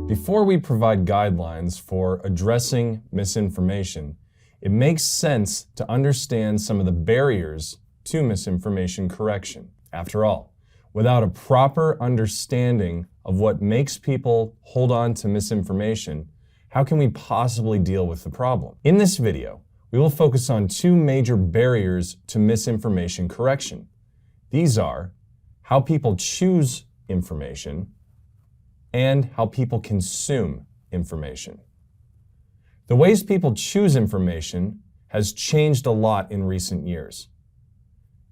Before we provide guidelines for addressing misinformation, it makes sense to understand some of the barriers to misinformation correction. After all, without a proper understanding of what makes people hold on to misinformation, how can we possibly deal with the problem? In this video, we will focus on two major barriers to misinformation correction. These are how people choose information and how people consume information. The ways people choose information has changed a lot in recent years.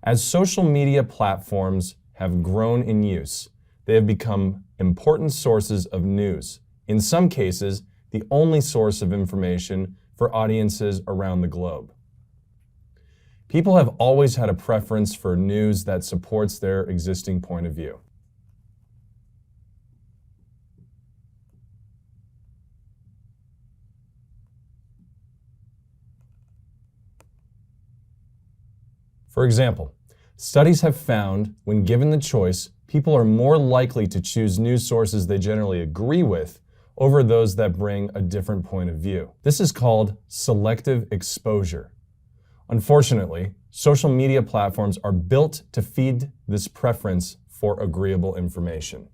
As social media platforms have grown in use, they have become important sources of news, in some cases, the only source of information for audiences around the globe. People have always had a preference for news that supports their existing point of view. For example, studies have found when given the choice, people are more likely to choose news sources they generally agree with over those that bring a different point of view. This is called selective exposure. Unfortunately, social media platforms are built to feed this preference for agreeable information.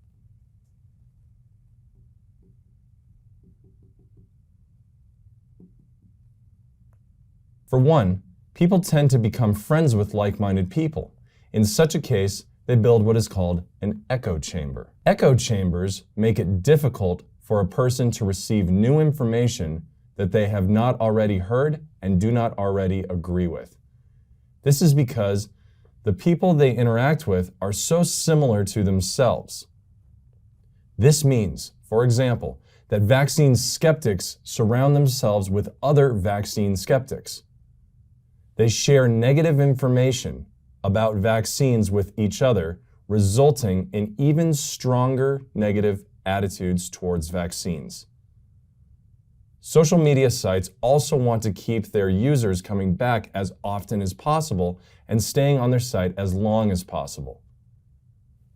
For one, people tend to become friends with like-minded people. In such a case, they build what is called an echo chamber. Echo chambers make it difficult for a person to receive new information that they have not already heard and do not already agree with. This is because the people they interact with are so similar to themselves. This means, for example, that vaccine skeptics surround themselves with other vaccine skeptics. They share negative information about vaccines with each other, resulting in even stronger negative attitudes towards vaccines. Social media sites also want to keep their users coming back as often as possible and staying on their site as long as possible.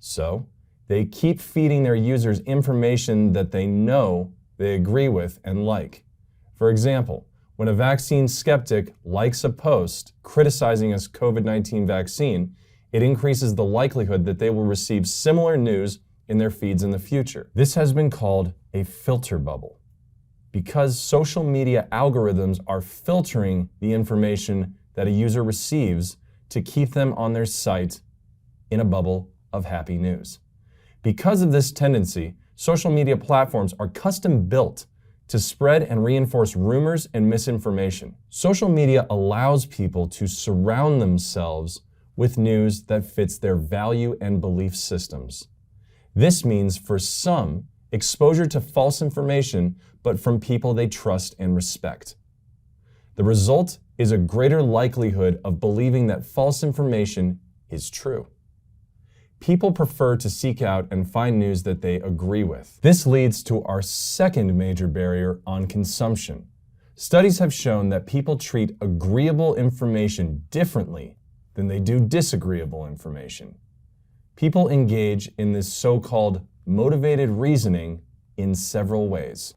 So, they keep feeding their users information that they know they agree with and like. For example, when a vaccine skeptic likes a post criticizing a COVID-19 vaccine, it increases the likelihood that they will receive similar news in their feeds in the future. This has been called a filter bubble, because social media algorithms are filtering the information that a user receives to keep them on their site in a bubble of happy news. Because of this tendency, social media platforms are custom built to spread and reinforce rumors and misinformation. Social media allows people to surround themselves with news that fits their value and belief systems. This means, for some, exposure to false information, but from people they trust and respect. The result is a greater likelihood of believing that false information is true. People prefer to seek out and find news that they agree with. This leads to our second major barrier on consumption. Studies have shown that people treat agreeable information differently than they do disagreeable information. People engage in this so-called motivated reasoning in several ways.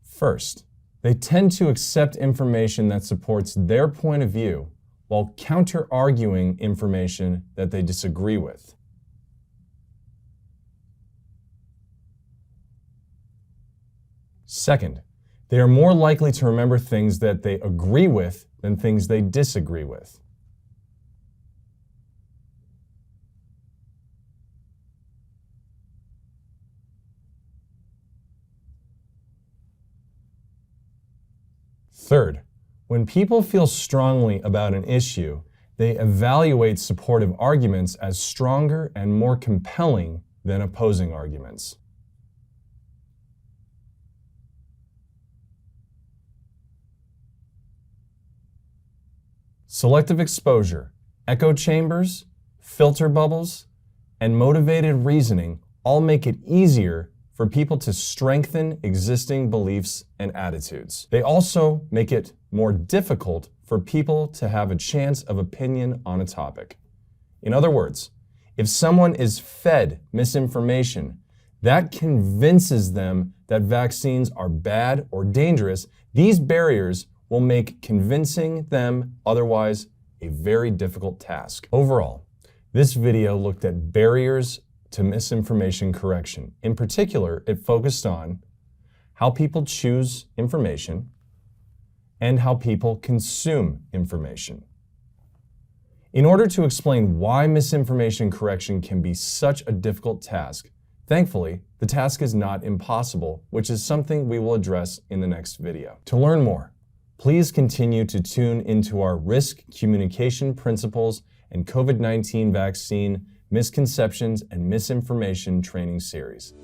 First, they tend to accept information that supports their point of view while counter-arguing information that they disagree with. Second, they are more likely to remember things that they agree with than things they disagree with. Third, when people feel strongly about an issue, they evaluate supportive arguments as stronger and more compelling than opposing arguments. Selective exposure, echo chambers, filter bubbles, and motivated reasoning all make it easier for people to strengthen existing beliefs and attitudes. They also make it more difficult for people to have a chance of opinion on a topic. In other words, If someone is fed misinformation, that convinces them that vaccines are bad or dangerous. These barriers will make convincing them otherwise a very difficult task. Overall, this video looked at barriers to misinformation correction. In particular, it focused on how people choose information and how people consume information. In order to explain why misinformation correction can be such a difficult task, thankfully, the task is not impossible, which is something we will address in the next video. To learn more, please continue to tune into our risk communication principles and COVID-19 vaccine misconceptions and misinformation training series.